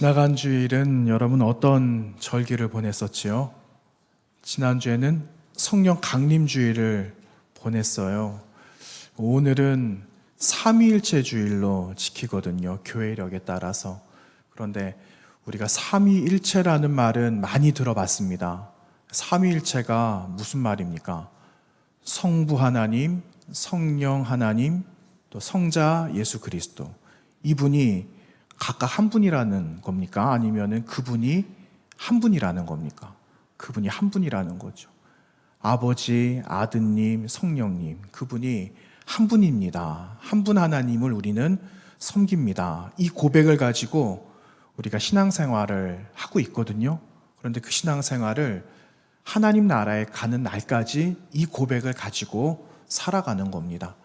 지나간 주일은 여러분 어떤 절기를 보냈었지요? 지난주에는 성령 강림주일을 보냈어요. 오늘은 삼위일체 주일로 지키거든요. 교회력에 따라서. 그런데 우리가 삼위일체라는 말은 많이 들어봤습니다. 삼위일체가 무슨 말입니까? 성부 하나님, 성령 하나님, 또 성자 예수 그리스도. 이분이 각각 한 분이라는 겁니까? 아니면은 그분이 한 분이라는 겁니까? 그분이 한 분이라는 거죠. 아버지, 아드님, 성령님, 그분이 한 분입니다. 한 분 하나님을 우리는 섬깁니다. 이 고백을 가지고 우리가 신앙생활을 하고 있거든요. 그런데 그 신앙생활을 하나님 나라에 가는 날까지 이 고백을 가지고 살아가는 겁니다.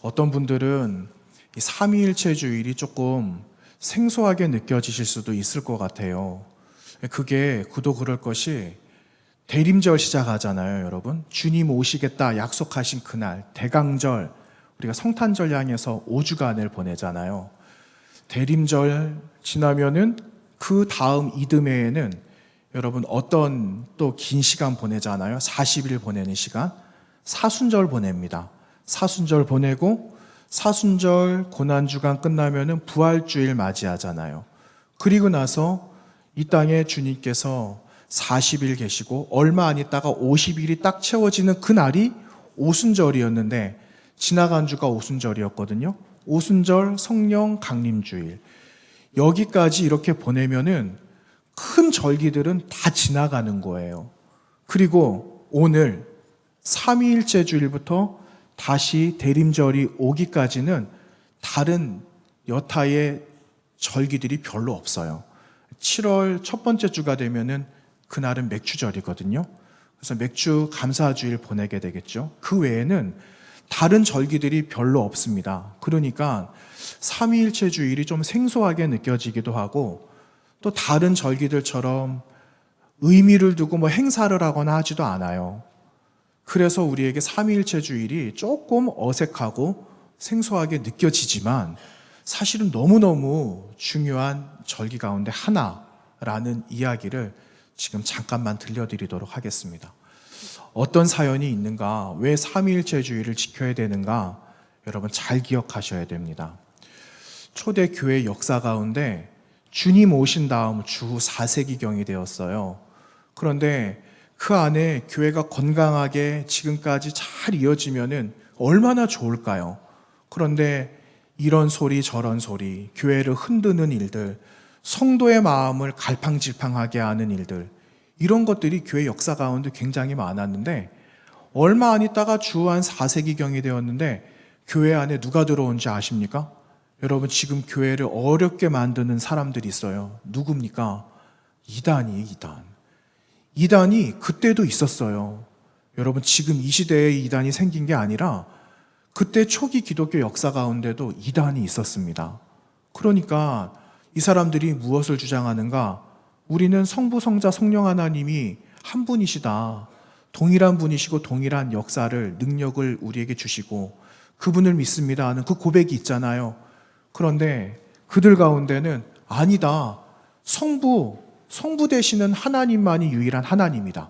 어떤 분들은 이 삼위일체 주일이 조금 생소하게 느껴지실 수도 있을 것 같아요. 그도 그럴 것이 대림절 시작하잖아요, 여러분. 주님 오시겠다 약속하신 그날, 대강절, 우리가 성탄절 향해서 5주간을 보내잖아요. 대림절 지나면은 그 다음 이듬해에는 여러분 어떤 또 긴 시간 보내잖아요. 40일 보내는 시간. 사순절 보냅니다. 사순절 보내고 사순절 고난주간 끝나면은 부활주일 맞이하잖아요. 그리고 나서 이 땅에 주님께서 40일 계시고 얼마 안 있다가 50일이 딱 채워지는 그날이 오순절이었는데 지나간 주가 오순절이었거든요. 오순절 성령 강림주일. 여기까지 이렇게 보내면은 큰 절기들은 다 지나가는 거예요. 그리고 오늘 삼위일체 주일부터 다시 대림절이 오기까지는 다른 여타의 절기들이 별로 없어요. 7월 첫 번째 주가 되면은 그날은 맥주절이거든요. 그래서 맥주 감사주일 보내게 되겠죠. 그 외에는 다른 절기들이 별로 없습니다. 그러니까 삼위일체 주일이 좀 생소하게 느껴지기도 하고 또 다른 절기들처럼 의미를 두고 행사를 하거나 하지도 않아요. 그래서 우리에게 삼위일체 주일이 조금 어색하고 생소하게 느껴지지만 사실은 너무너무 중요한 절기 가운데 하나라는 이야기를 지금 잠깐만 들려드리도록 하겠습니다. 어떤 사연이 있는가, 왜 삼위일체 주일을 지켜야 되는가, 여러분 잘 기억하셔야 됩니다. 초대교회 역사 가운데 주님 오신 다음 주후 4세기경이 되었어요. 그런데 그 안에 교회가 건강하게 지금까지 잘 이어지면은 얼마나 좋을까요? 그런데 이런 소리 저런 소리, 교회를 흔드는 일들, 성도의 마음을 갈팡질팡하게 하는 일들, 이런 것들이 교회 역사 가운데 굉장히 많았는데 얼마 안 있다가 주후 한 4세기경이 되었는데 교회 안에 누가 들어온지 아십니까? 여러분 지금 교회를 어렵게 만드는 사람들이 있어요. 누굽니까? 이단이에요, 이단. 이단이 그때도 있었어요. 여러분 지금 이 시대에 이단이 생긴 게 아니라 그때 초기 기독교 역사 가운데도 이단이 있었습니다. 그러니까 이 사람들이 무엇을 주장하는가? 우리는 성부, 성자, 성령 하나님이 한 분이시다. 동일한 분이시고 동일한 역사를, 능력을 우리에게 주시고 그분을 믿습니다 하는 그 고백이 있잖아요. 그런데 그들 가운데는 아니다. 성부 되시는 하나님만이 유일한 하나님이다.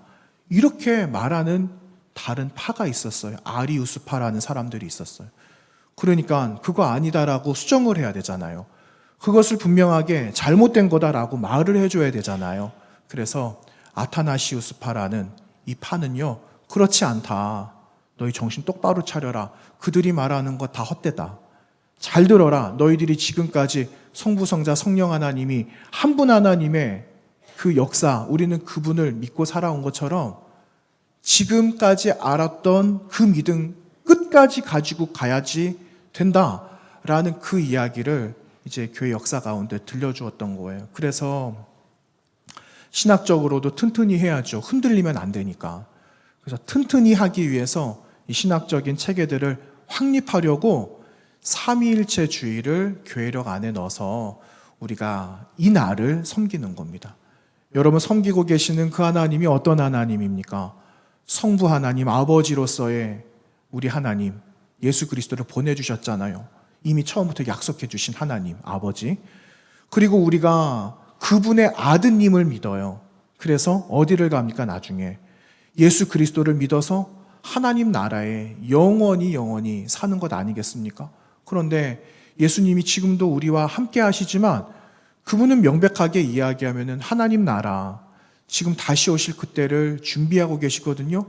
이렇게 말하는 다른 파가 있었어요. 아리우스파라는 사람들이 있었어요. 그러니까 그거 아니다라고 수정을 해야 되잖아요. 그것을 분명하게 잘못된 거다라고 말을 해줘야 되잖아요. 그래서 아타나시우스파라는 이 파는요, 그렇지 않다. 너희 정신 똑바로 차려라. 그들이 말하는 거 다 헛되다. 잘 들어라. 너희들이 지금까지 성부, 성자, 성령 하나님이 한 분 하나님의 그 역사, 우리는 그분을 믿고 살아온 것처럼 지금까지 알았던 그 믿음 끝까지 가지고 가야지 된다라는 그 이야기를 이제 교회 역사 가운데 들려주었던 거예요. 그래서 신학적으로도 튼튼히 해야죠. 흔들리면 안 되니까. 그래서 튼튼히 하기 위해서 이 신학적인 체계들을 확립하려고 삼위일체 주일을 교회력 안에 넣어서 우리가 이 날을 섬기는 겁니다. 여러분 섬기고 계시는 그 하나님이 어떤 하나님입니까? 성부 하나님, 아버지로서의 우리 하나님, 예수 그리스도를 보내주셨잖아요. 이미 처음부터 약속해 주신 하나님, 아버지. 그리고 우리가 그분의 아드님을 믿어요. 그래서 어디를 갑니까? 나중에 예수 그리스도를 믿어서 하나님 나라에 영원히 사는 것 아니겠습니까? 그런데 예수님이 지금도 우리와 함께 하시지만 그분은 명백하게 이야기하면은 하나님 나라, 지금 다시 오실 그때를 준비하고 계시거든요.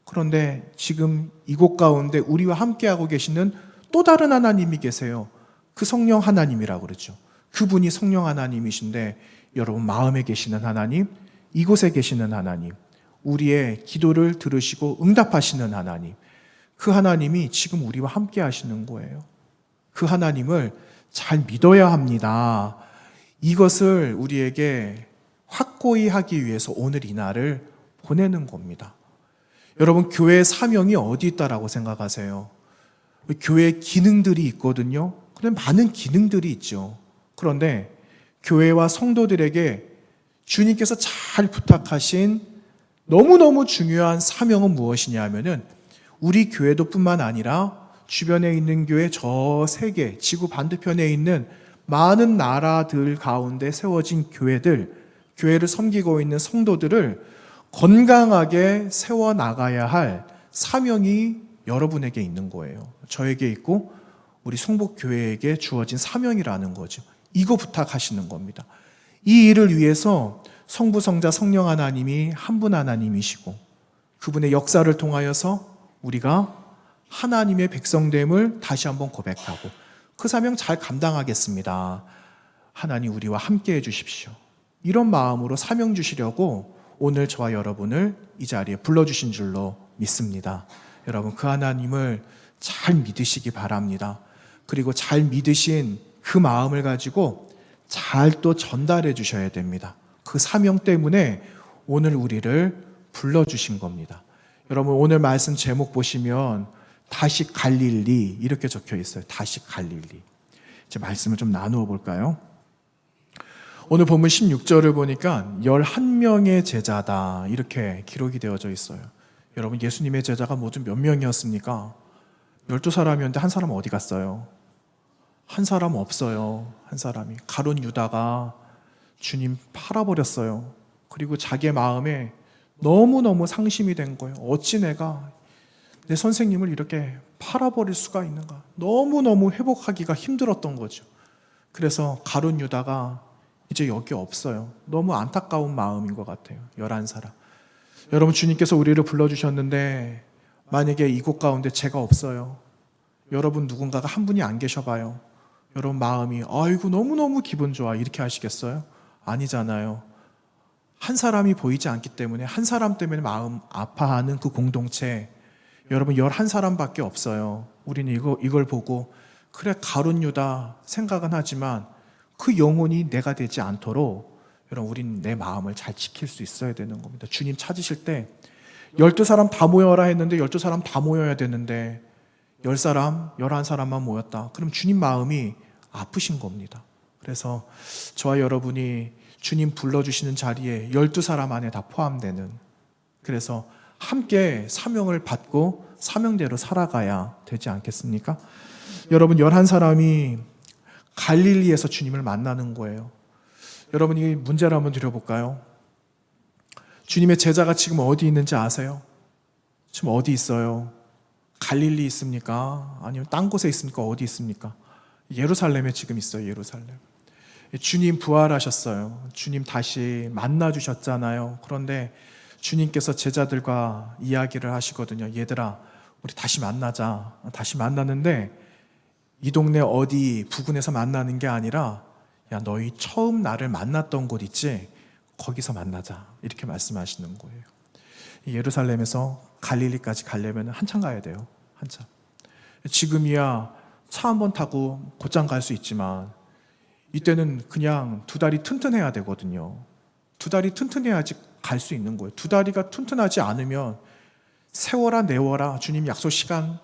그런데 지금 이곳 가운데 우리와 함께하고 계시는 또 다른 하나님이 계세요. 그 성령 하나님이라고 그러죠. 그분이 성령 하나님이신데 여러분 마음에 계시는 하나님, 이곳에 계시는 하나님, 우리의 기도를 들으시고 응답하시는 하나님, 그 하나님이 지금 우리와 함께 하시는 거예요. 그 하나님을 잘 믿어야 합니다. 이것을 우리에게 확고히 하기 위해서 오늘 이 날을 보내는 겁니다. 여러분, 교회의 사명이 어디 있다라고 생각하세요? 교회 기능들이 있거든요. 그런데 많은 기능들이 있죠. 그런데 교회와 성도들에게 주님께서 잘 부탁하신 너무너무 중요한 사명은 무엇이냐 하면은 우리 교회도 뿐만 아니라 주변에 있는 교회 저 세계, 지구 반대편에 있는 많은 나라들 가운데 세워진 교회를 섬기고 있는 성도들을 건강하게 세워나가야 할 사명이 여러분에게 있는 거예요. 저에게 있고 우리 성북교회에게 주어진 사명이라는 거죠. 이거 부탁하시는 겁니다. 이 일을 위해서 성부, 성자, 성령 하나님이 한 분 하나님이시고 그분의 역사를 통하여서 우리가 하나님의 백성됨을 다시 한번 고백하고 그 사명 잘 감당하겠습니다. 하나님 우리와 함께 해주십시오. 이런 마음으로 사명 주시려고 오늘 저와 여러분을 이 자리에 불러주신 줄로 믿습니다. 여러분 그 하나님을 잘 믿으시기 바랍니다. 그리고 잘 믿으신 그 마음을 가지고 잘 또 전달해 주셔야 됩니다. 그 사명 때문에 오늘 우리를 불러주신 겁니다. 여러분 오늘 말씀 제목 보시면 다시 갈릴리 이렇게 적혀 있어요. 다시 갈릴리. 이제 말씀을 좀 나누어 볼까요? 오늘 본문 16절을 보니까 11명의 제자다 이렇게 기록이 되어져 있어요. 여러분 예수님의 제자가 모두 몇 명이었습니까? 12사람이었는데 한 사람 어디 갔어요? 한 사람 없어요. 한 사람이. 가룟 유다가 주님 팔아버렸어요. 그리고 자기의 마음에 너무너무 상심이 된 거예요. 어찌 내가 내 선생님을 이렇게 팔아버릴 수가 있는가. 너무너무 회복하기가 힘들었던 거죠. 그래서 가룟 유다가 이제 여기 없어요. 너무 안타까운 마음인 것 같아요. 11사람. 여러분 주님께서 우리를 불러주셨는데 만약에 이곳 가운데 제가 없어요. 여러분 누군가가 한 분이 안 계셔봐요. 여러분 마음이 아이고 너무너무 기분 좋아 이렇게 하시겠어요? 아니잖아요. 한 사람이 보이지 않기 때문에 한 사람 때문에 마음 아파하는 그 공동체 여러분 11사람밖에 없어요. 우리는 이걸 보고 그래 가룟 유다 생각은 하지만 그 영혼이 내가 되지 않도록 여러분 우리는 내 마음을 잘 지킬 수 있어야 되는 겁니다. 주님 찾으실 때 12사람 다 모여라 했는데 12사람 다 모여야 되는데 10사람, 11사람만 모였다. 그럼 주님 마음이 아프신 겁니다. 그래서 저와 여러분이 주님 불러주시는 자리에 12사람 안에 다 포함되는 그래서 함께 사명을 받고 사명대로 살아가야 되지 않겠습니까? 여러분 11사람이 갈릴리에서 주님을 만나는 거예요. 여러분 이 문제를 한번 드려볼까요? 주님의 제자가 지금 어디 있는지 아세요? 지금 어디 있어요? 갈릴리 있습니까? 아니면 딴 곳에 있습니까? 어디 있습니까? 예루살렘에 지금 있어요. 예루살렘. 주님 부활하셨어요. 주님 다시 만나주셨잖아요. 그런데 주님께서 제자들과 이야기를 하시거든요. 얘들아 우리 다시 만나자. 다시 만나는데 이 동네 어디 부근에서 만나는 게 아니라 야 너희 처음 나를 만났던 곳 있지? 거기서 만나자. 이렇게 말씀하시는 거예요. 예루살렘에서 갈릴리까지 가려면 한참 가야 돼요. 한참. 지금이야 차 한 번 타고 곧장 갈 수 있지만 이때는 그냥 두 다리 튼튼해야 되거든요. 두 다리 튼튼해야지 갈 수 있는 거예요. 두 다리가 튼튼하지 않으면 세워라 내워라 주님 약속 시간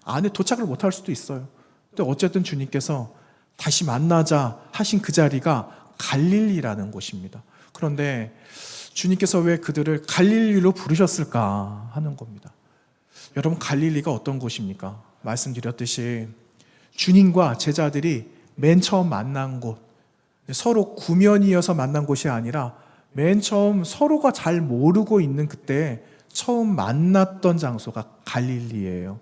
안에 도착을 못할 수도 있어요. 근데 어쨌든 주님께서 다시 만나자 하신 그 자리가 갈릴리라는 곳입니다. 그런데 주님께서 왜 그들을 갈릴리로 부르셨을까 하는 겁니다. 여러분 갈릴리가 어떤 곳입니까? 말씀드렸듯이 주님과 제자들이 맨 처음 만난 곳 서로 구면이어서 만난 곳이 아니라 맨 처음 서로가 잘 모르고 있는 그때 처음 만났던 장소가 갈릴리예요.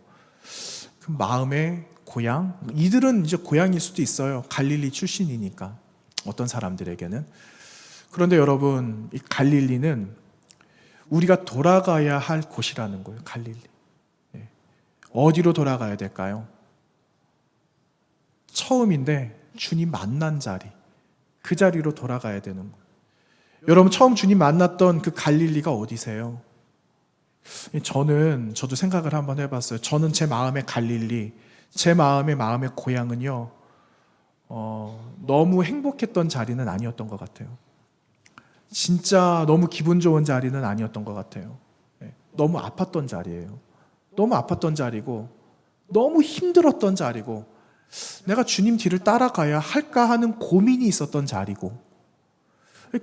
그 마음의 고향, 이들은 이제 고향일 수도 있어요. 갈릴리 출신이니까 어떤 사람들에게는. 그런데 여러분, 이 갈릴리는 우리가 돌아가야 할 곳이라는 거예요. 갈릴리. 어디로 돌아가야 될까요? 처음인데 주님 만난 자리, 그 자리로 돌아가야 되는 거예요. 여러분, 처음 주님 만났던 그 갈릴리가 어디세요? 저도 생각을 한번 해봤어요. 저는 제 마음의 갈릴리, 제 마음의 고향은요, 너무 행복했던 자리는 아니었던 것 같아요. 진짜 너무 기분 좋은 자리는 아니었던 것 같아요. 너무 아팠던 자리예요. 너무 아팠던 자리고, 너무 힘들었던 자리고, 내가 주님 뒤를 따라가야 할까 하는 고민이 있었던 자리고,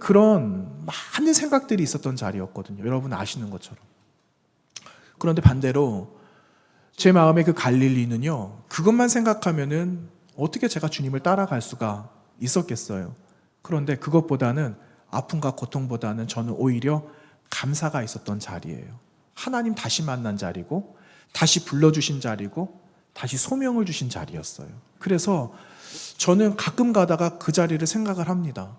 그런 많은 생각들이 있었던 자리였거든요. 여러분 아시는 것처럼. 그런데 반대로 제 마음의 그 갈릴리는요, 그것만 생각하면은 어떻게 제가 주님을 따라갈 수가 있었겠어요. 그런데 그것보다는, 아픔과 고통보다는 저는 오히려 감사가 있었던 자리예요. 하나님 다시 만난 자리고, 다시 불러주신 자리고, 다시 소명을 주신 자리였어요. 그래서 저는 가끔 가다가 그 자리를 생각을 합니다.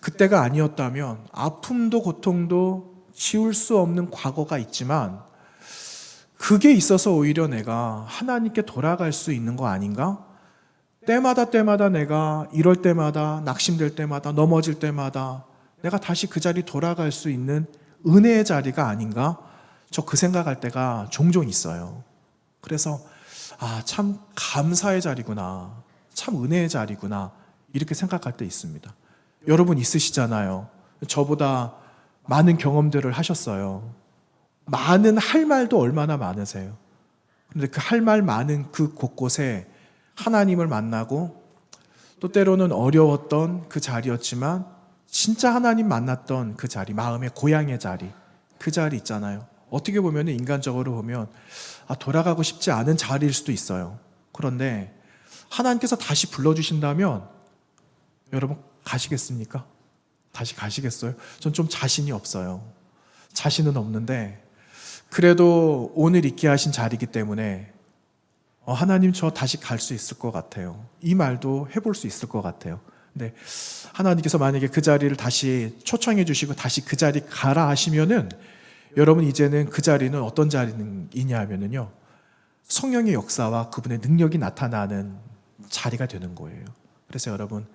그때가 아니었다면 아픔도 고통도 지울 수 없는 과거가 있지만, 그게 있어서 오히려 내가 하나님께 돌아갈 수 있는 거 아닌가? 때마다 내가 이럴 때마다, 낙심될 때마다, 넘어질 때마다 내가 다시 그 자리 돌아갈 수 있는 은혜의 자리가 아닌가? 저 그 생각할 때가 종종 있어요. 그래서 참 감사의 자리구나, 참 은혜의 자리구나, 이렇게 생각할 때 있습니다. 여러분 있으시잖아요. 저보다 많은 경험들을 하셨어요. 많은 할 말도 얼마나 많으세요. 그런데 그 할 말 많은 그 곳곳에 하나님을 만나고, 또 때로는 어려웠던 그 자리였지만 진짜 하나님 만났던 그 자리, 마음의 고향의 자리, 그 자리 있잖아요. 어떻게 보면, 인간적으로 보면 돌아가고 싶지 않은 자리일 수도 있어요. 그런데 하나님께서 다시 불러주신다면 여러분 가시겠습니까? 다시 가시겠어요? 전 좀 자신이 없어요. 자신은 없는데, 그래도 오늘 있게 하신 자리이기 때문에 하나님, 저 다시 갈 수 있을 것 같아요. 이 말도 해볼 수 있을 것 같아요. 근데 하나님께서 만약에 그 자리를 다시 초청해 주시고 다시 그 자리 가라 하시면은, 여러분 이제는 그 자리는 어떤 자리이냐 하면은요, 성령의 역사와 그분의 능력이 나타나는 자리가 되는 거예요. 그래서 여러분,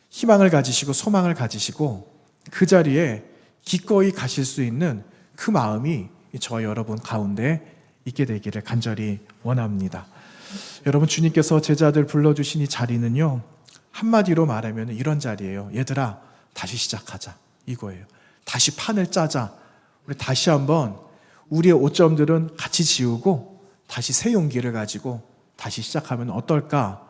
희망을 가지시고 소망을 가지시고 그 자리에 기꺼이 가실 수 있는 그 마음이 저와 여러분 가운데 있게 되기를 간절히 원합니다. 여러분, 주님께서 제자들 불러주신 이 자리는요, 한마디로 말하면 이런 자리예요. 얘들아, 다시 시작하자, 이거예요. 다시 판을 짜자. 우리 다시 한번 우리의 오점들은 같이 지우고 다시 새 용기를 가지고 다시 시작하면 어떨까?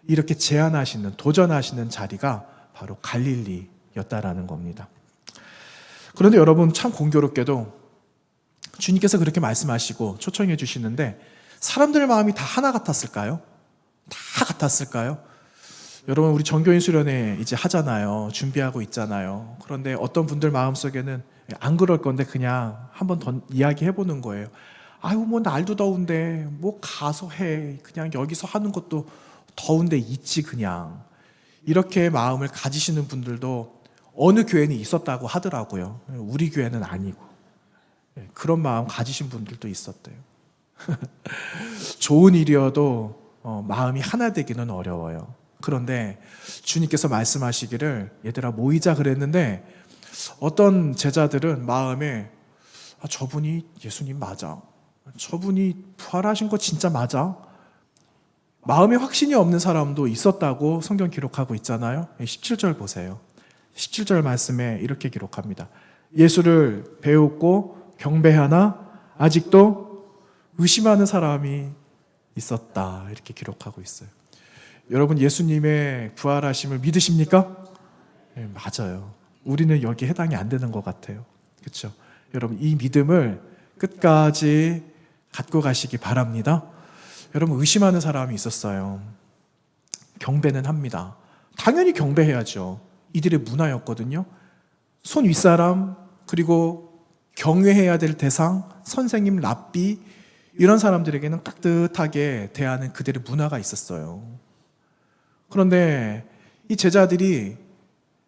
이렇게 제안하시는, 도전하시는 자리가 바로 갈릴리였다라는 겁니다. 그런데 여러분, 참 공교롭게도 주님께서 그렇게 말씀하시고 초청해 주시는데, 사람들의 마음이 다 하나 같았을까요? 다 같았을까요? 여러분, 우리 전교인 수련회 이제 하잖아요. 준비하고 있잖아요. 그런데 어떤 분들 마음속에는 안 그럴 건데 그냥 한번 더 이야기해 보는 거예요. 아유, 뭐 날도 더운데 뭐 가서 해. 그냥 여기서 하는 것도 더운데 있지 그냥. 이렇게 마음을 가지시는 분들도 어느 교회는 있었다고 하더라고요. 우리 교회는 아니고. 그런 마음 가지신 분들도 있었대요. 좋은 일이어도 마음이 하나 되기는 어려워요. 그런데 주님께서 말씀하시기를, 얘들아 모이자 그랬는데, 어떤 제자들은 마음에 저분이 예수님 맞아, 저분이 부활하신 거 진짜 맞아, 마음에 확신이 없는 사람도 있었다고 성경 기록하고 있잖아요. 17절 보세요. 17절 말씀에 이렇게 기록합니다. 예수를 배웠고 경배하나 아직도 의심하는 사람이 있었다, 이렇게 기록하고 있어요. 여러분, 예수님의 부활하심을 믿으십니까? 네, 맞아요. 우리는 여기 해당이 안 되는 것 같아요. 그렇죠? 여러분, 이 믿음을 끝까지 갖고 가시기 바랍니다. 여러분, 의심하는 사람이 있었어요. 경배는 합니다. 당연히 경배해야죠. 이들의 문화였거든요. 손 윗사람, 그리고 경외해야 될 대상, 선생님, 랍비, 이런 사람들에게는 따뜻하게 대하는 그들의 문화가 있었어요. 그런데 이 제자들이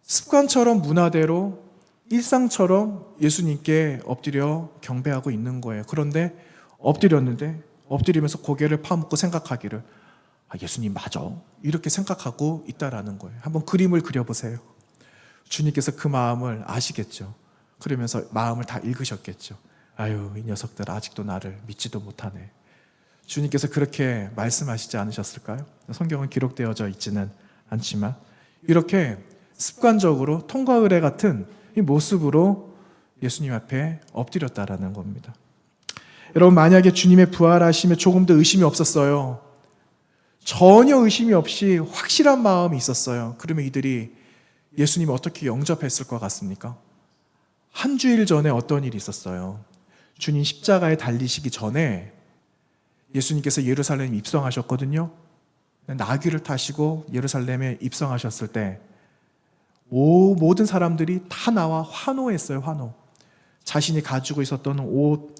습관처럼 문화대로 일상처럼 예수님께 엎드려 경배하고 있는 거예요. 그런데 엎드리면서 고개를 파묻고 생각하기를 예수님 맞아? 이렇게 생각하고 있다라는 거예요. 한번 그림을 그려보세요. 주님께서 그 마음을 아시겠죠. 그러면서 마음을 다 읽으셨겠죠. 아유, 이 녀석들 아직도 나를 믿지도 못하네. 주님께서 그렇게 말씀하시지 않으셨을까요? 성경은 기록되어져 있지는 않지만 이렇게 습관적으로 통과 의례 같은 이 모습으로 예수님 앞에 엎드렸다라는 겁니다. 여러분, 만약에 주님의 부활하심에 조금 더 의심이 없었어요. 전혀 의심이 없이 확실한 마음이 있었어요. 그러면 이들이 예수님을 어떻게 영접했을 것 같습니까? 한 주일 전에 어떤 일이 있었어요. 주님 십자가에 달리시기 전에 예수님께서 예루살렘에 입성하셨거든요. 나귀를 타시고 예루살렘에 입성하셨을 때 모든 사람들이 다 나와 환호했어요. 환호. 자신이 가지고 있었던 옷,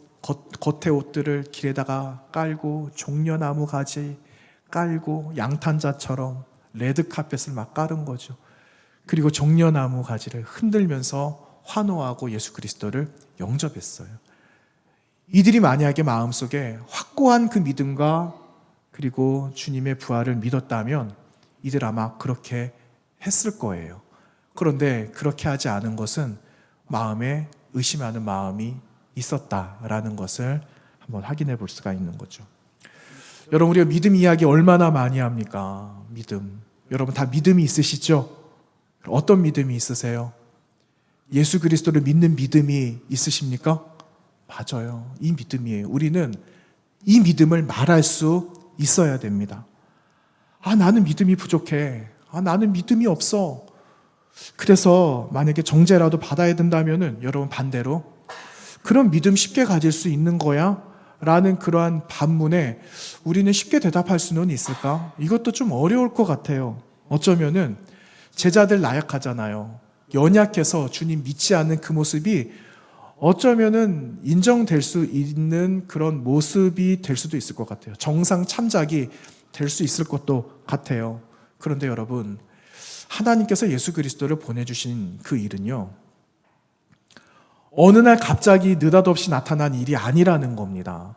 겉의 옷들을 길에다가 깔고 종려나무 가지 깔고 양탄자처럼 레드카펫을 막 깔은 거죠. 그리고 종려나무 가지를 흔들면서 환호하고 예수 그리스도를 영접했어요. 이들이 만약에 마음속에 확고한 그 믿음과 그리고 주님의 부활을 믿었다면 이들 아마 그렇게 했을 거예요. 그런데 그렇게 하지 않은 것은 마음에 의심하는 마음이 있었다라는 것을 한번 확인해 볼 수가 있는 거죠. 여러분, 우리가 믿음 이야기 얼마나 많이 합니까? 믿음. 여러분 다 믿음이 있으시죠? 어떤 믿음이 있으세요? 예수 그리스도를 믿는 믿음이 있으십니까? 맞아요. 이 믿음이에요. 우리는 이 믿음을 말할 수 있어야 됩니다. 나는 믿음이 부족해. 나는 믿음이 없어. 그래서 만약에 정죄라도 받아야 된다면은 여러분 반대로 그런 믿음 쉽게 가질 수 있는 거야? 라는 그러한 반문에 우리는 쉽게 대답할 수는 있을까? 이것도 좀 어려울 것 같아요. 어쩌면은 제자들 나약하잖아요. 연약해서 주님 믿지 않는 그 모습이 어쩌면은 인정될 수 있는 그런 모습이 될 수도 있을 것 같아요. 정상 참작이 될 수 있을 것도 같아요. 그런데 여러분, 하나님께서 예수 그리스도를 보내주신 그 일은요, 어느 날 갑자기 느닷없이 나타난 일이 아니라는 겁니다.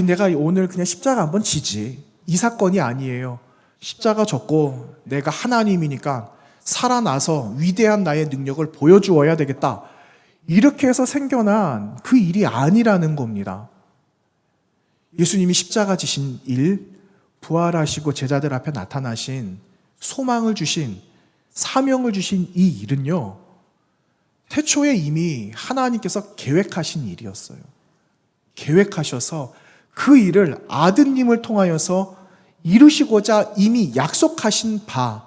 내가 오늘 그냥 십자가 한번 지지. 이 사건이 아니에요. 십자가 졌고 내가 하나님이니까 살아나서 위대한 나의 능력을 보여주어야 되겠다. 이렇게 해서 생겨난 그 일이 아니라는 겁니다. 예수님이 십자가 지신 일, 부활하시고 제자들 앞에 나타나신, 소망을 주신, 사명을 주신 이 일은요, 태초에 이미 하나님께서 계획하신 일이었어요. 계획하셔서 그 일을 아드님을 통하여서 이루시고자 이미 약속하신 바,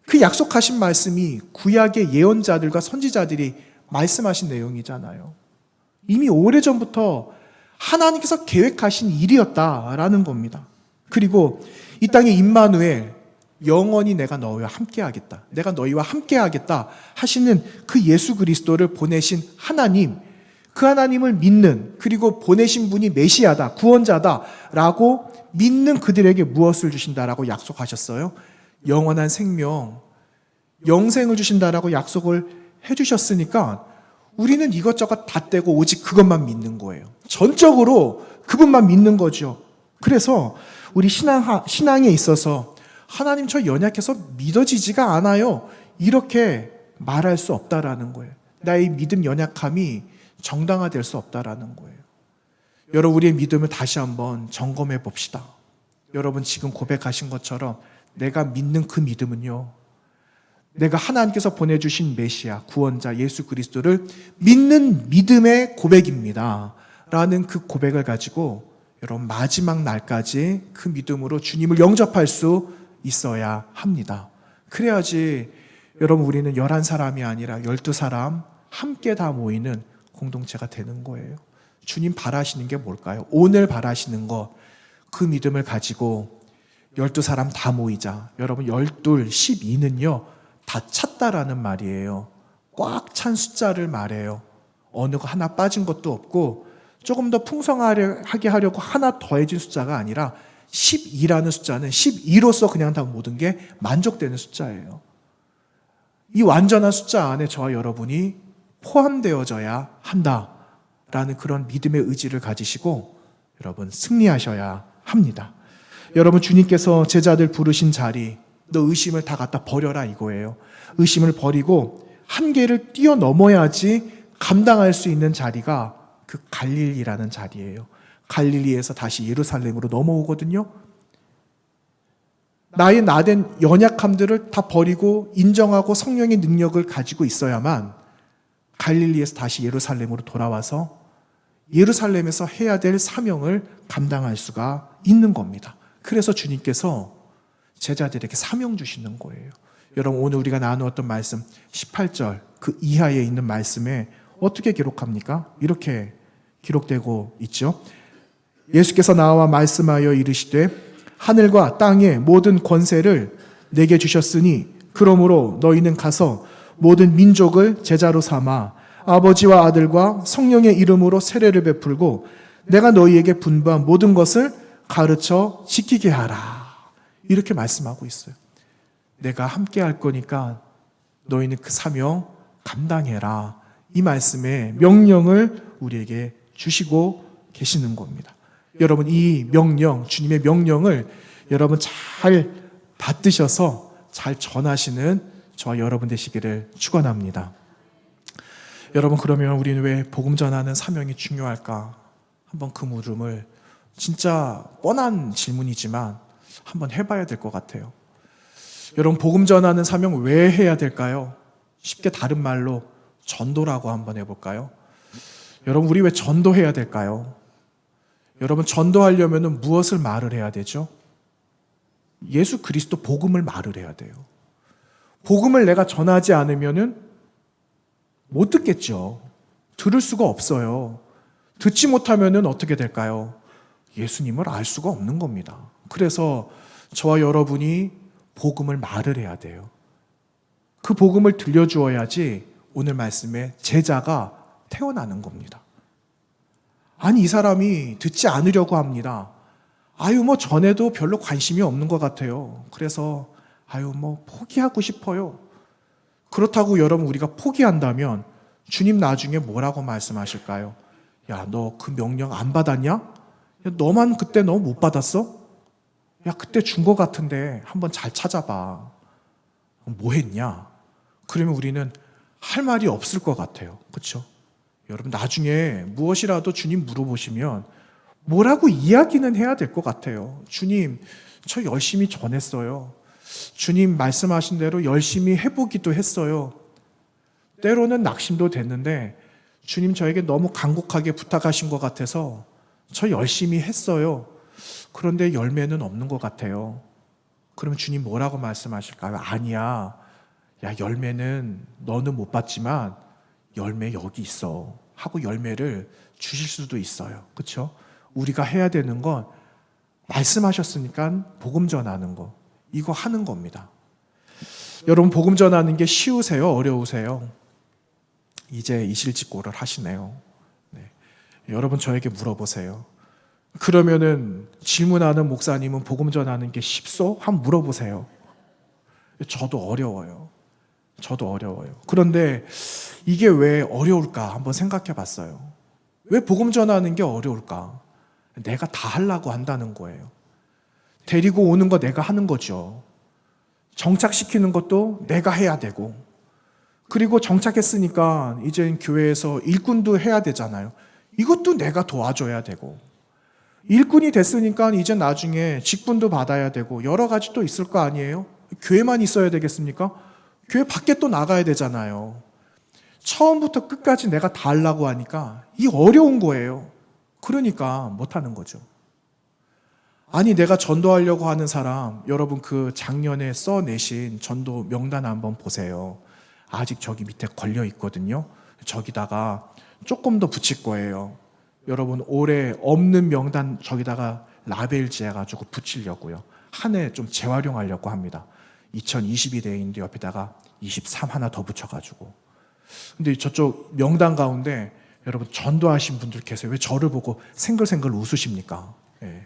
그 약속하신 말씀이 구약의 예언자들과 선지자들이 말씀하신 내용이잖아요. 이미 오래전부터 하나님께서 계획하신 일이었다라는 겁니다. 그리고 이 땅에 임마누엘, 영원히 내가 너희와 함께하겠다, 내가 너희와 함께하겠다 하시는 그 예수 그리스도를 보내신 하나님, 그 하나님을 믿는, 그리고 보내신 분이 메시아다, 구원자다라고 믿는 그들에게 무엇을 주신다라고 약속하셨어요? 영원한 생명, 영생을 주신다라고 약속을 해주셨으니까 우리는 이것저것 다 떼고 오직 그것만 믿는 거예요. 전적으로 그분만 믿는 거죠. 그래서 우리 신앙에 있어서 하나님, 저 연약해서 믿어지지가 않아요, 이렇게 말할 수 없다라는 거예요. 나의 믿음 연약함이 정당화될 수 없다라는 거예요. 여러분, 우리의 믿음을 다시 한번 점검해 봅시다. 여러분 지금 고백하신 것처럼 내가 믿는 그 믿음은요, 내가 하나님께서 보내주신 메시아, 구원자 예수 그리스도를 믿는 믿음의 고백입니다 라는 그 고백을 가지고 여러분 마지막 날까지 그 믿음으로 주님을 영접할 수 있어야 합니다. 그래야지 여러분 우리는 11사람이 아니라 12사람 함께 다 모이는 공동체가 되는 거예요. 주님 바라시는 게 뭘까요? 오늘 바라시는 것, 그 믿음을 가지고 12사람 다 모이자. 여러분 12, 12는요 다 찼다라는 말이에요. 꽉 찬 숫자를 말해요. 어느 거 하나 빠진 것도 없고 조금 더 풍성하게 하려고 하나 더해진 숫자가 아니라 12라는 숫자는 12로서 그냥 다 모든 게 만족되는 숫자예요. 이 완전한 숫자 안에 저와 여러분이 포함되어져야 한다라는 그런 믿음의 의지를 가지시고 여러분 승리하셔야 합니다. 여러분 주님께서 제자들 부르신 자리, 너 의심을 다 갖다 버려라 이거예요. 의심을 버리고 한계를 뛰어넘어야지 감당할 수 있는 자리가 그 갈릴리라는 자리예요. 갈릴리에서 다시 예루살렘으로 넘어오거든요. 나의 나된 연약함들을 다 버리고 인정하고 성령의 능력을 가지고 있어야만 갈릴리에서 다시 예루살렘으로 돌아와서 예루살렘에서 해야 될 사명을 감당할 수가 있는 겁니다. 그래서 주님께서 제자들에게 사명 주시는 거예요. 여러분 오늘 우리가 나누었던 말씀 18절 그 이하에 있는 말씀에 어떻게 기록합니까? 이렇게 기록되고 있죠. 예수께서 나와 말씀하여 이르시되 하늘과 땅의 모든 권세를 내게 주셨으니 그러므로 너희는 가서 모든 민족을 제자로 삼아 아버지와 아들과 성령의 이름으로 세례를 베풀고 내가 너희에게 분부한 모든 것을 가르쳐 지키게 하라. 이렇게 말씀하고 있어요. 내가 함께 할 거니까 너희는 그 사명 감당해라. 이 말씀에 명령을 우리에게 주시고 계시는 겁니다. 여러분 이 명령, 주님의 명령을 여러분 잘 받드셔서 잘 전하시는 저와 여러분 되시기를 축원합니다. 여러분 그러면 우리는 왜 복음 전하는 사명이 중요할까? 한번 그 물음을 진짜 뻔한 질문이지만 한번 해봐야 될 것 같아요. 여러분 복음 전하는 사명 왜 해야 될까요? 쉽게 다른 말로 전도라고 한번 해볼까요? 여러분 우리 왜 전도해야 될까요? 여러분 전도하려면 무엇을 말을 해야 되죠? 예수 그리스도 복음을 말을 해야 돼요. 복음을 내가 전하지 않으면 못 듣겠죠. 들을 수가 없어요. 듣지 못하면 어떻게 될까요? 예수님을 알 수가 없는 겁니다. 그래서 저와 여러분이 복음을 말을 해야 돼요. 그 복음을 들려주어야지 오늘 말씀에 제자가 태어나는 겁니다. 아니 이 사람이 듣지 않으려고 합니다. 전에도 별로 관심이 없는 것 같아요. 그래서 포기하고 싶어요. 그렇다고 여러분 우리가 포기한다면 주님 나중에 뭐라고 말씀하실까요? 야, 너 그 명령 안 받았냐? 야, 너만 그때 너 못 받았어? 야, 그때 준 것 같은데 한번 잘 찾아봐. 뭐 했냐? 그러면 우리는 할 말이 없을 것 같아요. 그렇죠? 여러분 나중에 무엇이라도 주님 물어보시면 뭐라고 이야기는 해야 될 것 같아요. 주님, 저 열심히 전했어요. 주님 말씀하신 대로 열심히 해보기도 했어요. 때로는 낙심도 됐는데 주님 저에게 너무 간곡하게 부탁하신 것 같아서 저 열심히 했어요. 그런데 열매는 없는 것 같아요. 그럼 주님 뭐라고 말씀하실까요? 아니야. 야, 열매는 너는 못 봤지만 열매 여기 있어. 하고 열매를 주실 수도 있어요. 그렇죠? 우리가 해야 되는 건 말씀하셨으니까 복음 전하는 거. 이거 하는 겁니다. 여러분 복음 전하는 게 쉬우세요? 어려우세요? 이제 이실직고를 하시네요. 네. 여러분 저에게 물어보세요. 그러면은 질문하는 목사님은 복음 전하는 게 쉽소? 한번 물어보세요. 저도 어려워요. 그런데 이게 왜 어려울까 한번 생각해 봤어요. 왜 복음 전하는 게 어려울까? 내가 다 하려고 한다는 거예요. 데리고 오는 거 내가 하는 거죠. 정착시키는 것도 내가 해야 되고, 그리고 정착했으니까 이제 교회에서 일꾼도 해야 되잖아요. 이것도 내가 도와줘야 되고, 일꾼이 됐으니까 이제 나중에 직분도 받아야 되고 여러 가지 또 있을 거 아니에요? 교회만 있어야 되겠습니까? 교회 밖에 또 나가야 되잖아요. 처음부터 끝까지 내가 다 하려고 하니까 이 어려운 거예요. 그러니까 못하는 거죠. 아니 내가 전도하려고 하는 사람, 여러분 그 작년에 써내신 전도 명단 한번 보세요. 아직 저기 밑에 걸려 있거든요. 저기다가 조금 더 붙일 거예요. 여러분 올해 없는 명단 저기다가 라벨 지어가지고 붙이려고요. 한 해 좀 재활용하려고 합니다. 2020이 돼 있는데 옆에다가 23 하나 더 붙여가지고. 근데 저쪽 명단 가운데 여러분 전도하신 분들 계세요. 왜 저를 보고 생글생글 웃으십니까? 예.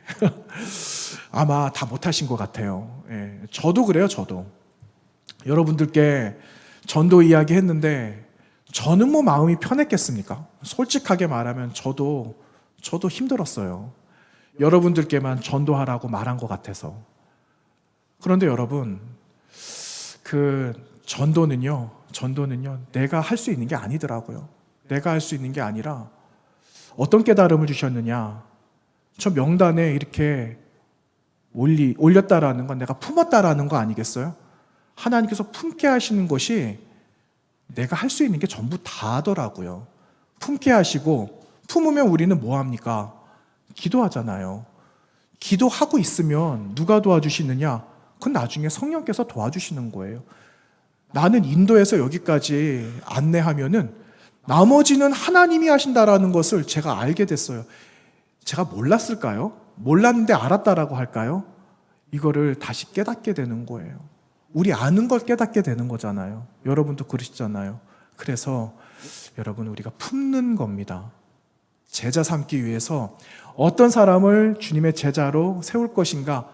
아마 다 못하신 것 같아요. 예. 저도 그래요, 저도. 여러분들께 전도 이야기 했는데 저는 뭐 마음이 편했겠습니까? 솔직하게 말하면 저도 힘들었어요. 여러분들께만 전도하라고 말한 것 같아서. 그런데 여러분, 그 전도는요, 내가 할 수 있는 게 아니더라고요. 내가 할 수 있는 게 아니라 어떤 깨달음을 주셨느냐. 저 명단에 이렇게 올렸다라는 건 내가 품었다라는 거 아니겠어요? 하나님께서 품게 하시는 것이 내가 할 수 있는 게 전부 다더라고요. 품게 하시고, 품으면 우리는 뭐 합니까? 기도하잖아요. 기도하고 있으면 누가 도와주시느냐? 그건 나중에 성령께서 도와주시는 거예요. 나는 인도에서 여기까지 안내하면은 나머지는 하나님이 하신다라는 것을 제가 알게 됐어요. 제가 몰랐을까요? 몰랐는데 알았다라고 할까요? 이거를 다시 깨닫게 되는 거예요. 우리 아는 걸 깨닫게 되는 거잖아요. 여러분도 그러시잖아요. 그래서 여러분, 우리가 품는 겁니다. 제자 삼기 위해서 어떤 사람을 주님의 제자로 세울 것인가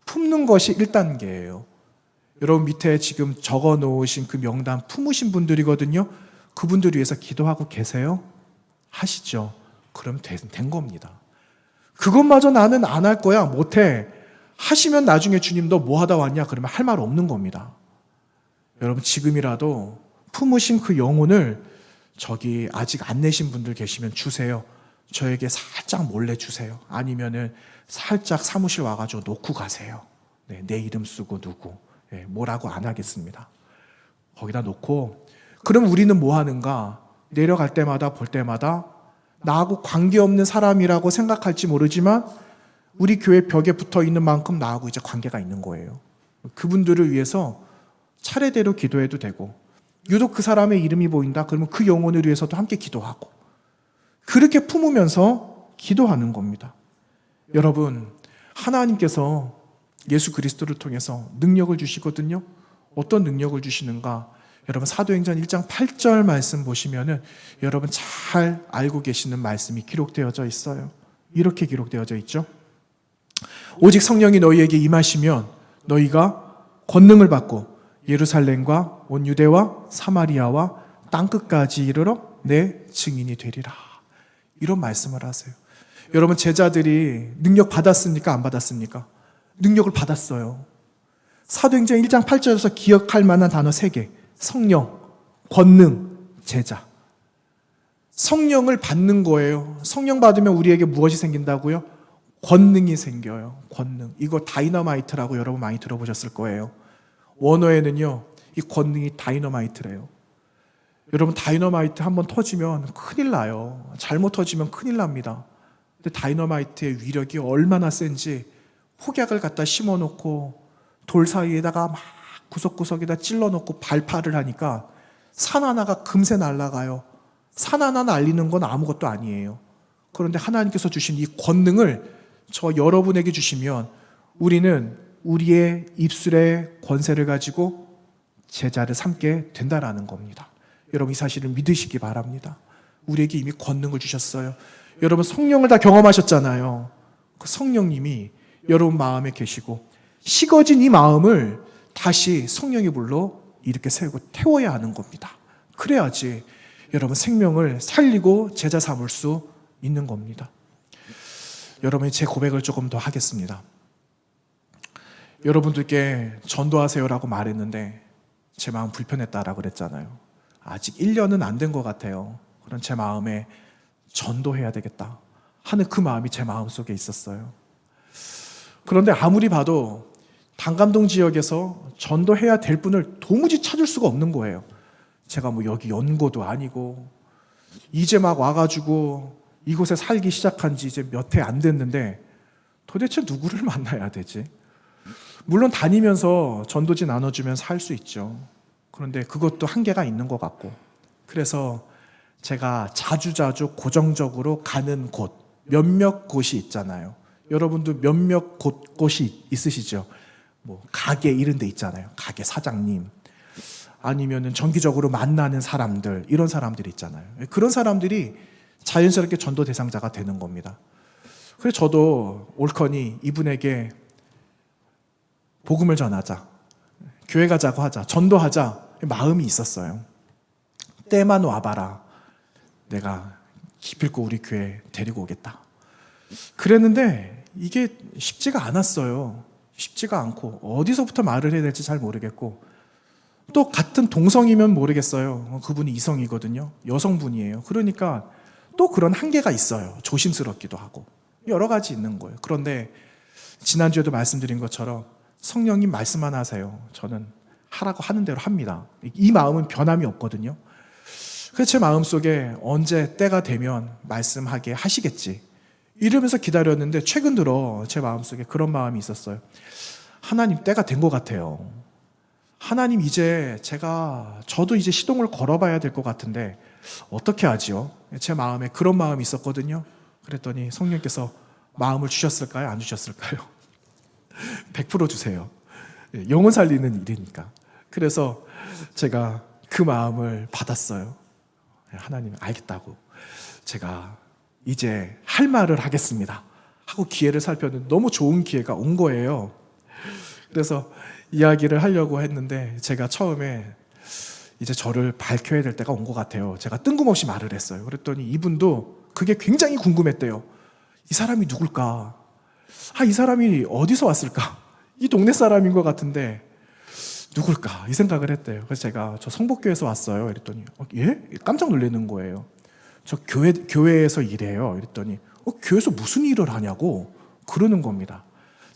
품는 것이 1단계예요. 여러분 밑에 지금 적어 놓으신 그 명단 품으신 분들이거든요. 그분들 위해서 기도하고 계세요? 하시죠. 그럼 된 겁니다. 그것마저 나는 안 할 거야, 못해. 하시면 나중에 주님 너 뭐 하다 왔냐? 그러면 할 말 없는 겁니다. 여러분 지금이라도 품으신 그 영혼을 저기 아직 안 내신 분들 계시면 주세요. 저에게 살짝 몰래 주세요. 아니면은 살짝 사무실 와가지고 놓고 가세요. 네, 내 이름 쓰고 누구. 네, 뭐라고 안 하겠습니다. 거기다 놓고, 그럼 우리는 뭐 하는가? 내려갈 때마다 볼 때마다 나하고 관계없는 사람이라고 생각할지 모르지만 우리 교회 벽에 붙어 있는 만큼 나하고 이제 관계가 있는 거예요. 그분들을 위해서 차례대로 기도해도 되고, 유독 그 사람의 이름이 보인다? 그러면 그 영혼을 위해서도 함께 기도하고, 그렇게 품으면서 기도하는 겁니다. 여러분, 하나님께서 예수 그리스도를 통해서 능력을 주시거든요. 어떤 능력을 주시는가? 여러분 사도행전 1장 8절 말씀 보시면은 여러분 잘 알고 계시는 말씀이 기록되어져 있어요. 이렇게 기록되어져 있죠. 오직 성령이 너희에게 임하시면 너희가 권능을 받고 예루살렘과 온 유대와 사마리아와 땅끝까지 이르러 내 증인이 되리라. 이런 말씀을 하세요. 여러분 제자들이 능력 받았습니까? 안 받았습니까? 능력을 받았어요. 사도행전 1장 8절에서 기억할 만한 단어 3개. 성령, 권능, 제자. 성령을 받는 거예요. 성령 받으면 우리에게 무엇이 생긴다고요? 권능이 생겨요. 권능. 이거 다이너마이트라고 여러분 많이 들어보셨을 거예요. 원어에는요, 이 권능이 다이너마이트래요. 여러분 다이너마이트 한번 터지면 큰일 나요. 잘못 터지면 큰일 납니다. 근데 다이너마이트의 위력이 얼마나 센지 폭약을 갖다 심어놓고 돌 사이에다가 막 구석구석에다 찔러놓고 발파를 하니까 산 하나가 금세 날아가요. 산 하나 날리는 건 아무것도 아니에요. 그런데 하나님께서 주신 이 권능을 저 여러분에게 주시면 우리는 우리의 입술의 권세를 가지고 제자를 삼게 된다라는 겁니다. 여러분 이 사실을 믿으시기 바랍니다. 우리에게 이미 권능을 주셨어요. 여러분 성령을 다 경험하셨잖아요. 그 성령님이 여러분 마음에 계시고 식어진 이 마음을 다시 성령의 불로 이렇게 세우고 태워야 하는 겁니다. 그래야지 여러분 생명을 살리고 제자 삼을 수 있는 겁니다. 여러분이 제 고백을 조금 더 하겠습니다. 여러분들께 전도하세요라고 말했는데 제 마음 불편했다라고 그랬잖아요. 아직 1년은 안 된 것 같아요. 그런 제 마음에 전도해야 되겠다 하는 그 마음이 제 마음속에 있었어요. 그런데 아무리 봐도 단감동 지역에서 전도해야 될 분을 도무지 찾을 수가 없는 거예요. 제가 뭐 여기 연고도 아니고 이제 막 와가지고 이곳에 살기 시작한 지 이제 몇 해 안 됐는데 도대체 누구를 만나야 되지? 물론 다니면서 전도지 나눠주면 살 수 있죠. 그런데 그것도 한계가 있는 것 같고, 그래서 제가 자주자주 고정적으로 가는 곳, 몇몇 곳이 있잖아요. 여러분도 몇몇 곳이 있으시죠? 뭐 가게 이런 데 있잖아요. 가게 사장님, 아니면은 정기적으로 만나는 사람들, 이런 사람들이 있잖아요. 그런 사람들이 자연스럽게 전도 대상자가 되는 겁니다. 그래서 저도 옳거니 이분에게 복음을 전하자, 교회 가자고 하자, 전도하자 마음이 있었어요. 때만 와봐라, 내가 기필코 우리 교회 데리고 오겠다. 그랬는데 이게 쉽지가 않았어요. 쉽지가 않고 어디서부터 말을 해야 될지 잘 모르겠고, 또 같은 동성이면 모르겠어요. 그분이 이성이거든요. 여성분이에요. 그러니까 또 그런 한계가 있어요. 조심스럽기도 하고 여러 가지 있는 거예요. 그런데 지난주에도 말씀드린 것처럼 성령님 말씀만 하세요. 저는 하라고 하는 대로 합니다. 이 마음은 변함이 없거든요. 그래서 제 마음속에 언제 때가 되면 말씀하게 하시겠지 이러면서 기다렸는데, 최근 들어 제 마음속에 그런 마음이 있었어요. 하나님, 때가 된 것 같아요. 하나님, 이제 저도 이제 시동을 걸어봐야 될 것 같은데 어떻게 하지요? 제 마음에 그런 마음이 있었거든요. 그랬더니 성령께서 마음을 주셨을까요? 안 주셨을까요? 100% 주세요. 영혼 살리는 일이니까. 그래서 제가 그 마음을 받았어요. 하나님, 알겠다고. 제가 이제 할 말을 하겠습니다 하고 기회를 살폈는데 너무 좋은 기회가 온 거예요. 그래서 이야기를 하려고 했는데 제가 처음에 이제 저를 밝혀야 될 때가 온 것 같아요. 제가 뜬금없이 말을 했어요. 그랬더니 이분도 그게 굉장히 궁금했대요. 이 사람이 누굴까? 이 사람이 어디서 왔을까? 이 동네 사람인 것 같은데 누굴까? 이 생각을 했대요. 그래서 제가 저 성복교에서 왔어요. 이랬더니 예? 깜짝 놀라는 거예요. 저 교회에서 일해요. 이랬더니 교회에서 무슨 일을 하냐고 그러는 겁니다.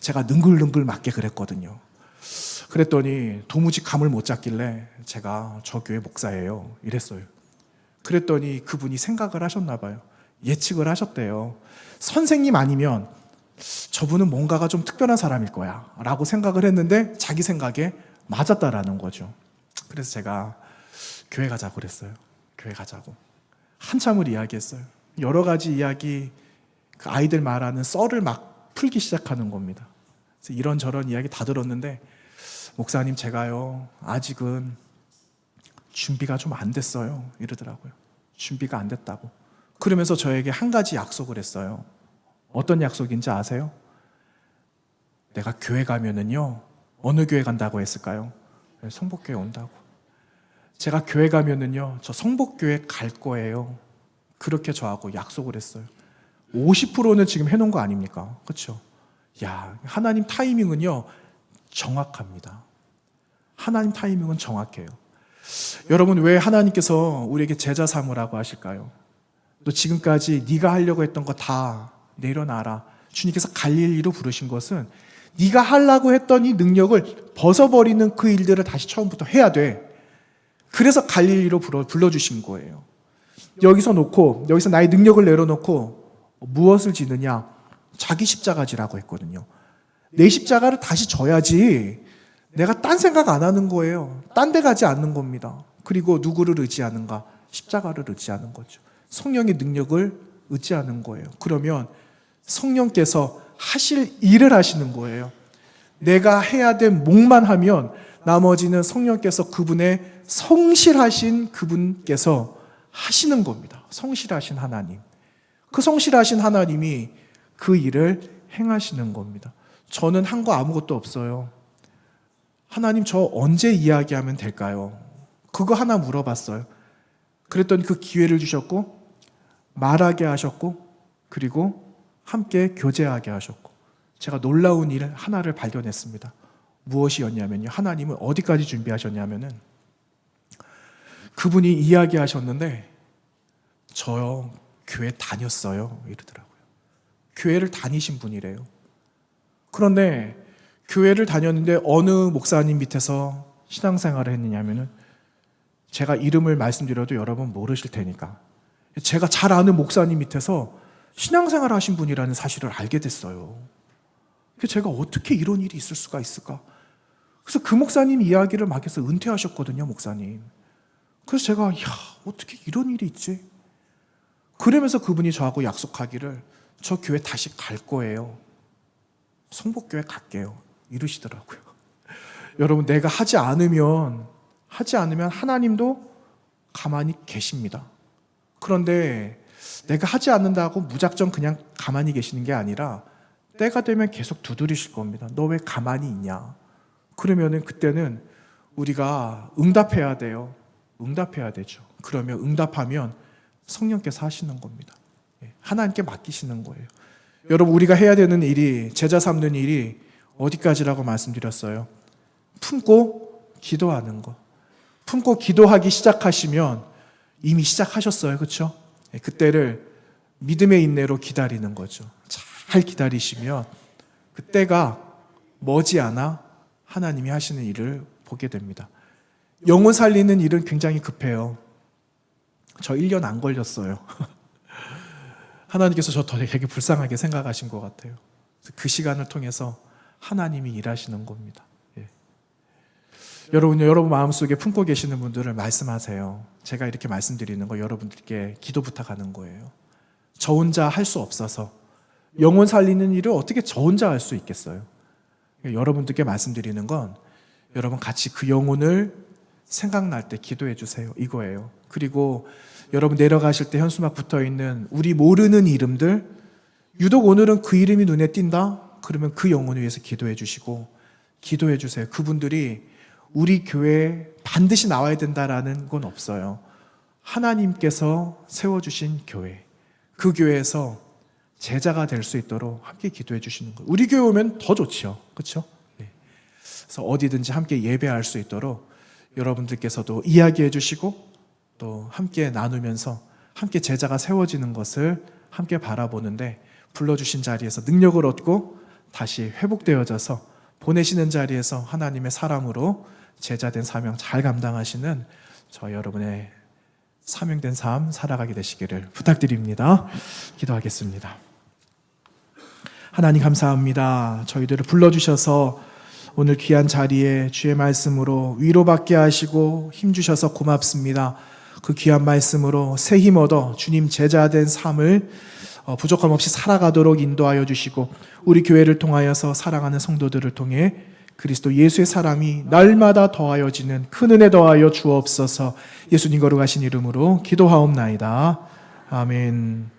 제가 능글능글 맞게 그랬거든요. 그랬더니 도무지 감을 못 잡길래 제가 저 교회 목사예요 이랬어요. 그랬더니 그분이 생각을 하셨나 봐요. 예측을 하셨대요. 선생님 아니면 저분은 뭔가가 좀 특별한 사람일 거야 라고 생각을 했는데 자기 생각에 맞았다라는 거죠. 그래서 제가 교회 가자고 그랬어요. 교회 가자고 한참을 이야기했어요. 여러 가지 이야기, 그 아이들 말하는 썰을 막 풀기 시작하는 겁니다. 그래서 이런저런 이야기 다 들었는데, 목사님, 제가요 아직은 준비가 좀 안 됐어요 이러더라고요. 준비가 안 됐다고. 그러면서 저에게 한 가지 약속을 했어요. 어떤 약속인지 아세요? 내가 교회 가면은요, 어느 교회 간다고 했을까요? 성복교회 온다고. 제가 교회 가면은요, 저 성복교회 갈 거예요. 그렇게 저하고 약속을 했어요. 50%는 지금 해놓은 거 아닙니까? 그렇죠? 야, 하나님 타이밍은요 정확합니다. 하나님 타이밍은 정확해요. 여러분, 왜 하나님께서 우리에게 제자 삼으라고 하실까요? 너 지금까지 네가 하려고 했던 거 다 내려놔라. 주님께서 갈릴리로 부르신 것은 네가 하려고 했던 이 능력을 벗어버리는 그 일들을 다시 처음부터 해야 돼. 그래서 갈릴리로 불러주신 거예요. 여기서 나의 능력을 내려놓고 무엇을 지느냐? 자기 십자가 지라고 했거든요. 내 십자가를 다시 져야지. 내가 딴 생각 안 하는 거예요. 딴 데 가지 않는 겁니다. 그리고 누구를 의지하는가? 십자가를 의지하는 거죠. 성령의 능력을 의지하는 거예요. 그러면 성령께서 하실 일을 하시는 거예요. 내가 해야 될 몫만 하면 나머지는 성령께서 그분의 성실하신 그분께서 하시는 겁니다. 성실하신 하나님. 그 성실하신 하나님이 그 일을 행하시는 겁니다. 저는 한 거 아무것도 없어요. 하나님, 저 언제 이야기하면 될까요? 그거 하나 물어봤어요. 그랬더니 그 기회를 주셨고, 말하게 하셨고, 그리고 함께 교제하게 하셨고, 제가 놀라운 일 하나를 발견했습니다. 무엇이었냐면요, 하나님은 어디까지 준비하셨냐면은, 그분이 이야기하셨는데 저 교회 다녔어요 이러더라고요. 교회를 다니신 분이래요. 그런데 교회를 다녔는데 어느 목사님 밑에서 신앙생활을 했느냐면은, 제가 이름을 말씀드려도 여러분 모르실 테니까, 제가 잘 아는 목사님 밑에서 신앙생활 하신 분이라는 사실을 알게 됐어요. 그래서 제가 어떻게 이런 일이 있을 수가 있을까? 그래서 그 목사님 이야기를 막 해서 은퇴하셨거든요, 목사님. 그래서 제가 어떻게 이런 일이 있지? 그러면서 그분이 저하고 약속하기를 저 교회 다시 갈 거예요. 성복교회 갈게요. 이러시더라고요. 여러분, 내가 하지 않으면 하나님도 가만히 계십니다. 그런데 내가 하지 않는다고 무작정 그냥 가만히 계시는 게 아니라 때가 되면 계속 두드리실 겁니다. 너 왜 가만히 있냐? 그러면은 그때는 우리가 응답해야 돼요. 응답해야 되죠. 그러면 응답하면 성령께서 하시는 겁니다. 하나님께 맡기시는 거예요. 여러분, 우리가 해야 되는 일이, 제자 삼는 일이 어디까지라고 말씀드렸어요? 품고 기도하는 거. 품고 기도하기 시작하시면 이미 시작하셨어요. 그렇죠? 그때를 믿음의 인내로 기다리는 거죠. 잘 기다리시면 그때가 머지않아 하나님이 하시는 일을 보게 됩니다. 영혼 살리는 일은 굉장히 급해요. 저 1년 안 걸렸어요. 하나님께서 저 되게 불쌍하게 생각하신 것 같아요. 그 시간을 통해서 하나님이 일하시는 겁니다. 여러분 마음속에 품고 계시는 분들을 말씀하세요. 제가 이렇게 말씀드리는 거 여러분들께 기도 부탁하는 거예요. 저 혼자 할 수 없어서 영혼 살리는 일을 어떻게 저 혼자 할 수 있겠어요? 여러분들께 말씀드리는 건 여러분 같이 그 영혼을 생각날 때 기도해 주세요. 이거예요. 그리고 여러분 내려가실 때 현수막 붙어있는 우리 모르는 이름들, 유독 오늘은 그 이름이 눈에 띈다? 그러면 그 영혼을 위해서 기도해 주시고 기도해 주세요. 그분들이 우리 교회에 반드시 나와야 된다라는 건 없어요. 하나님께서 세워주신 교회, 그 교회에서 제자가 될 수 있도록 함께 기도해 주시는 거예요. 우리 교회 오면 더 좋죠. 그렇죠? 그래서 어디든지 함께 예배할 수 있도록 여러분들께서도 이야기해 주시고 또 함께 나누면서 함께 제자가 세워지는 것을 함께 바라보는데 불러주신 자리에서 능력을 얻고 다시 회복되어져서 보내시는 자리에서 하나님의 사람으로 제자된 사명 잘 감당하시는 저 여러분의 사명된 삶 살아가게 되시기를 부탁드립니다. 기도하겠습니다. 하나님 감사합니다. 저희들을 불러주셔서 오늘 귀한 자리에 주의 말씀으로 위로받게 하시고 힘주셔서 고맙습니다. 그 귀한 말씀으로 새 힘 얻어 주님 제자된 삶을 부족함 없이 살아가도록 인도하여 주시고 우리 교회를 통하여서 사랑하는 성도들을 통해 그리스도 예수의 사랑이 날마다 더하여지는 큰 은혜 더하여 주옵소서. 예수님 거룩하신 이름으로 기도하옵나이다. 아멘.